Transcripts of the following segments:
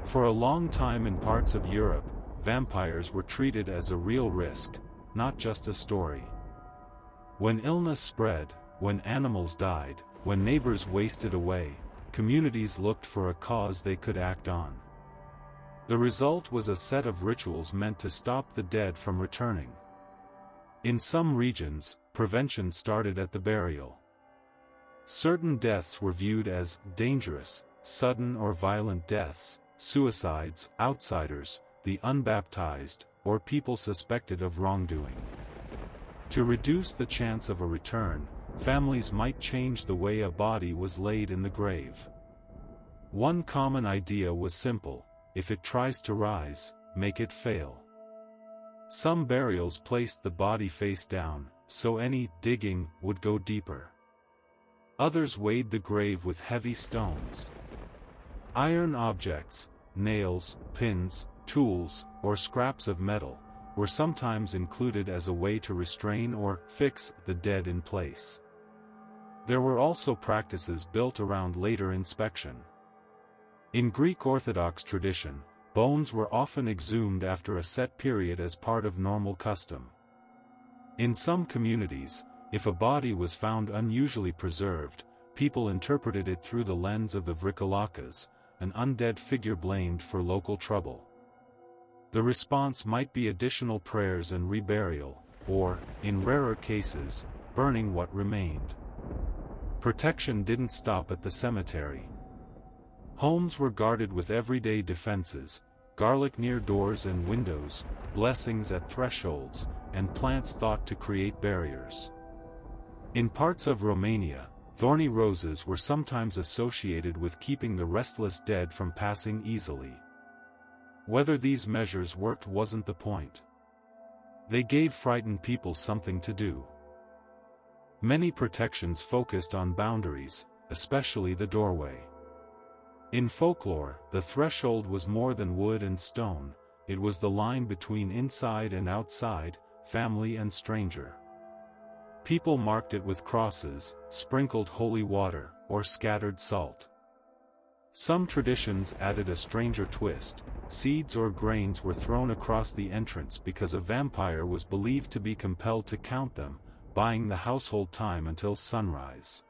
For a long time in parts of Europe, vampires were treated as a real risk, not just a story. When illness spread, when animals died, when neighbors wasted away, communities looked for a cause they could act on. The result was a set of rituals meant to stop the dead from returning. In some regions, prevention started at the burial. Certain deaths were viewed as dangerous, sudden or violent deaths, suicides, outsiders, the unbaptized, or people suspected of wrongdoing. To reduce the chance of a return, families might change the way a body was laid in the grave. One common idea was simple: if it tries to rise, make it fail. Some burials placed the body face down, so any digging would go deeper. Others weighed the grave with heavy stones. Iron objects, nails, pins, tools, or scraps of metal, were sometimes included as a way to restrain or fix the dead in place. There were also practices built around later inspection. In Greek Orthodox tradition, bones were often exhumed after a set period as part of normal custom. In some communities, if a body was found unusually preserved, people interpreted it through the lens of the vrikolakas, an undead figure blamed for local trouble. The response might be additional prayers and reburial, or, in rarer cases, burning what remained. Protection didn't stop at the cemetery. Homes were guarded with everyday defenses: garlic near doors and windows, blessings at thresholds, and plants thought to create barriers. In parts of Romania, thorny roses were sometimes associated with keeping the restless dead from passing easily. Whether these measures worked wasn't the point. They gave frightened people something to do. Many protections focused on boundaries, especially the doorway. In folklore, the threshold was more than wood and stone, it was the line between inside and outside, family and stranger. People marked it with crosses, sprinkled holy water, or scattered salt. Some traditions added a stranger twist: seeds or grains were thrown across the entrance because a vampire was believed to be compelled to count them, buying the household time until sunrise.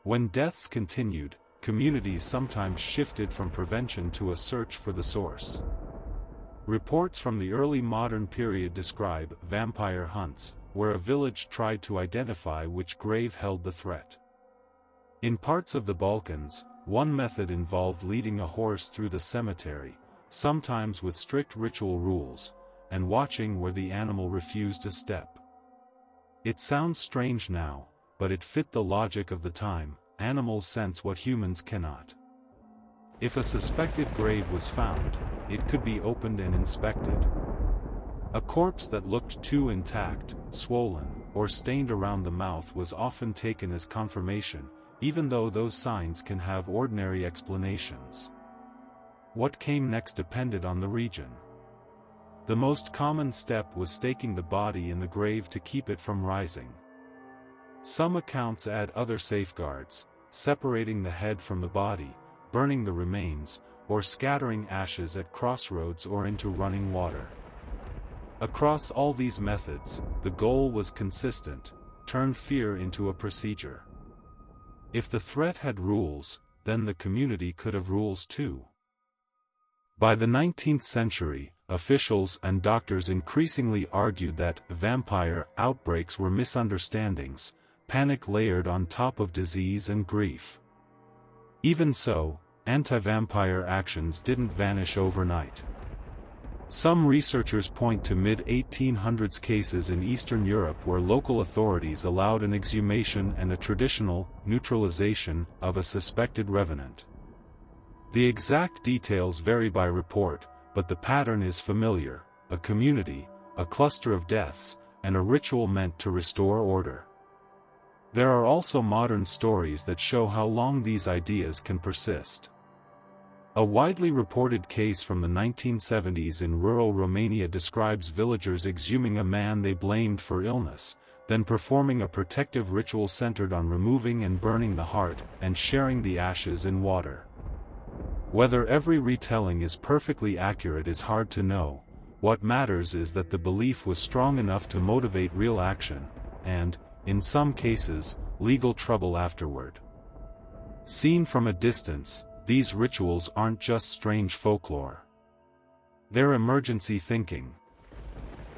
When deaths continued, communities sometimes shifted from prevention to a search for the source. Reports from the early modern period describe vampire hunts, where a village tried to identify which grave held the threat. In parts of the Balkans, one method involved leading a horse through the cemetery, sometimes with strict ritual rules, and watching where the animal refused a step. It sounds strange now, but it fit the logic of the time: animals sense what humans cannot. If a suspected grave was found, it could be opened and inspected. A corpse that looked too intact, swollen, or stained around the mouth was often taken as confirmation, even though those signs can have ordinary explanations. What came next depended on the region. The most common step was staking the body in the grave to keep it from rising. Some accounts add other safeguards: separating the head from the body, burning the remains, or scattering ashes at crossroads or into running water. Across all these methods, the goal was consistent: turn fear into a procedure. If the threat had rules, then the community could have rules too. By the 19th century, officials and doctors increasingly argued that vampire outbreaks were misunderstandings, panic layered on top of disease and grief. Even so, anti-vampire actions didn't vanish overnight. Some researchers point to mid-1800s cases in Eastern Europe where local authorities allowed an exhumation and a traditional neutralization of a suspected revenant. The exact details vary by report, but the pattern is familiar: a community, a cluster of deaths, and a ritual meant to restore order. There are also modern stories that show how long these ideas can persist. A widely reported case from the 1970s in rural Romania describes villagers exhuming a man they blamed for illness, then performing a protective ritual centered on removing and burning the heart and sharing the ashes in water. Whether every retelling is perfectly accurate is hard to know. What matters is that the belief was strong enough to motivate real action, and, in some cases, legal trouble afterward. Seen from a distance, these rituals aren't just strange folklore. They're emergency thinking.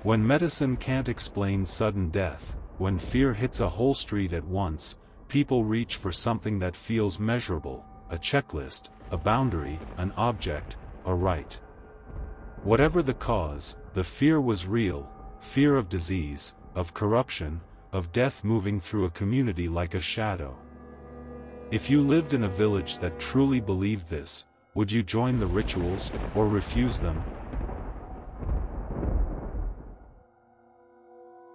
When medicine can't explain sudden death, when fear hits a whole street at once, people reach for something that feels measurable, a checklist, a boundary, an object, a right. Whatever the cause, the fear was real, fear of disease, of corruption, of death moving through a community like a shadow. If you lived in a village that truly believed this, would you join the rituals, or refuse them?